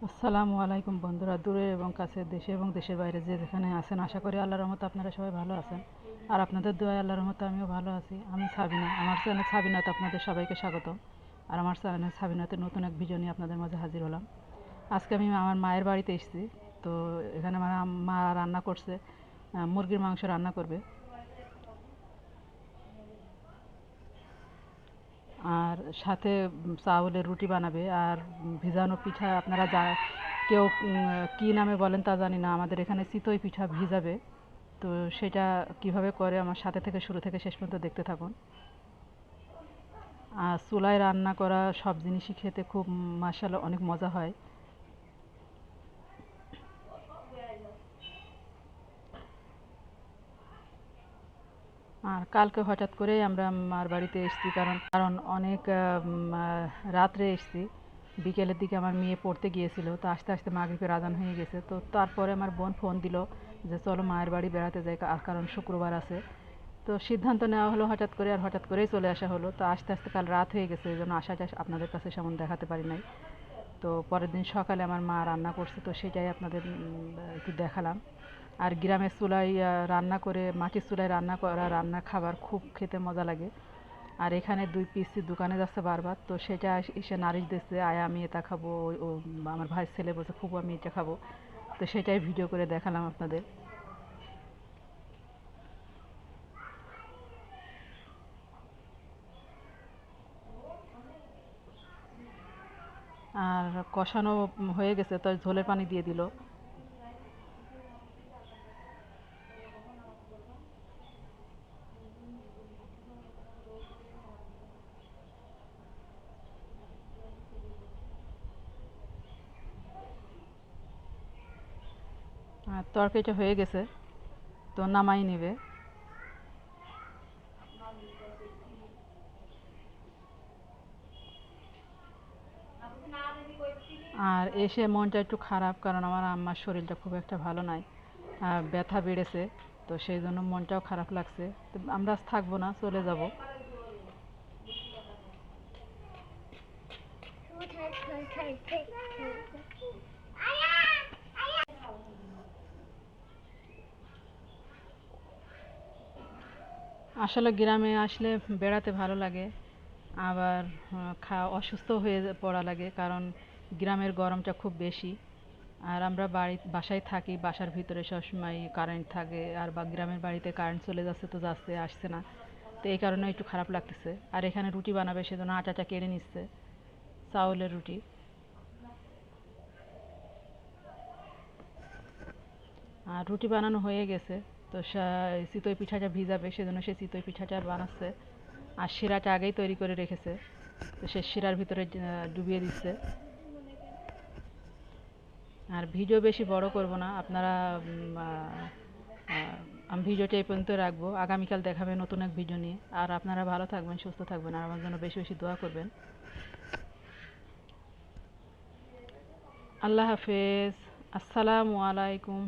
আসসালামু আলাইকুম বন্ধুরা, দূরে এবং কাছে, দেশে এবং দেশের বাইরে যে যেখানে আছেন, আশা করি আল্লাহর রহমতে আপনারা সবাই ভালো আছেন। আর আপনাদের দোয়ায় আল্লাহর রহমতে আমিও ভালো আছি। আমি সাবিনা, আমার চ্যানেল সাবিনাতে আপনাদের সবাইকে স্বাগত। আর আমার চ্যানেল সাবিনাতে নতুন এক ভিডিও নিয়ে আপনাদের মাঝে হাজির হলাম। আজকে আমি আমার মায়ের বাড়িতে এসেছি। তো এখানে আমার মা রান্না করছে, মুরগির মাংস রান্না করবে। আর সাথে চাউলের রুটি বানাবে। আর ভিজানো পিঠা আপনারা কেউ কী নামে বলেন তা জানি না, আমাদের এখানে চিতই পিঠা ভিজাবে। তো সেটা কিভাবে করে আমার সাথে থেকে শুরু থেকে শেষ পর্যন্ত দেখতে থাকুন। আর চুলায় রান্না করা সব জিনিসই খেতে খুব মাশাআল্লাহ অনেক মজা হয়। আর কালকে হঠাৎ করেই আমরা মার বাড়িতে এসেছি, কারণ কারণ অনেক রাত্রে এসেছি। বিকেলের দিকে আমার মেয়ে পড়তে গিয়েছিল, তো আস্তে আস্তে মাগরিবের আজান হয়ে গেছে। তো তারপরে আমার বোন ফোন দিল যে চলো মায়ের বাড়ি বেড়াতে যাই, কারণ শুক্রবার আছে। তো সিদ্ধান্ত নেওয়া হলো হঠাৎ করে, আর হঠাৎ করেই চলে আসা হলো। তো আস্তে আস্তে কাল রাত হয়ে গেছে, এই জন্য আশাটা আপনাদের কাছে সেমন দেখাতে পারি নাই। তো পরের দিন সকালে আমার মা রান্না করছে, তো সেটাই আপনাদের একটু দেখালাম। আর গ্রামের চুলায় রান্না করে, মাটির চুলায় রান্না করা রান্নার খাবার খুব খেতে মজা লাগে। আর এখানে দুই পিসি দোকানে যাচ্ছে বারবার, তো সেটা এসে নালিশ দিচ্ছে, আয় আমি এটা খাবো, ও আমার ভাইয়ের ছেলে বলছে ফুপু আমি এটা খাবো। তো সেটাই ভিডিও করে দেখালাম আপনাদের। আর কষানো হয়ে গেছে, তো ঝোলের পানি দিয়ে দিল। আর তরকারিটা হয়ে গেছে, তো নামাই নেবে। আর এসে মনটা একটু খারাপ, কারণ আমার আম্মার শরীরটা খুব একটা ভালো নাই, ব্যথা বেড়েছে। তো সেই জন্য মনটাও খারাপ লাগছে। তো আমরা আজ থাকবো না, চলে যাব। আসলে গ্রামে আসলে বেড়াতে ভালো লাগে, আবার অসুস্থ হয়ে পড়া লাগে, কারণ গ্রামের গরমটা খুব বেশি। আর আমরা বাসায় থাকি, বাসার ভিতরে সবসময় কারেন্ট থাকে, আর বা গ্রামের বাড়িতে কারেন্ট চলে যাচ্ছে তো যাচ্ছে, আসছে না। তো এই কারণে একটু খারাপ লাগতেছে। আর এখানে রুটি বানাবে, সেজন্য আটাটা কেড়ে নিচ্ছে, চাউলের রুটি। আর রুটি বানানো হয়ে গেছে। তো চিতই পিঠাটা ভিজাবে, সেজন্য সে চিতই পিঠাটা বানাচ্ছে। আর শিরাটা আগেই তৈরি করে রেখেছে, তো সে শিরার ভিতরে ডুবিয়ে দিচ্ছে। আর ভিডিও বেশি বড় করব না, আপনারা আমি ভিডিওটা এই পর্যন্ত রাখবো। আগামীকাল দেখাবে নতুন এক ভিডিও নিয়ে। আর আপনারা ভালো থাকবেন, সুস্থ থাকবেন, আর আমার জন্য বেশি বেশি দোয়া করবেন। আল্লাহ হাফেজ। আসসালামু আলাইকুম।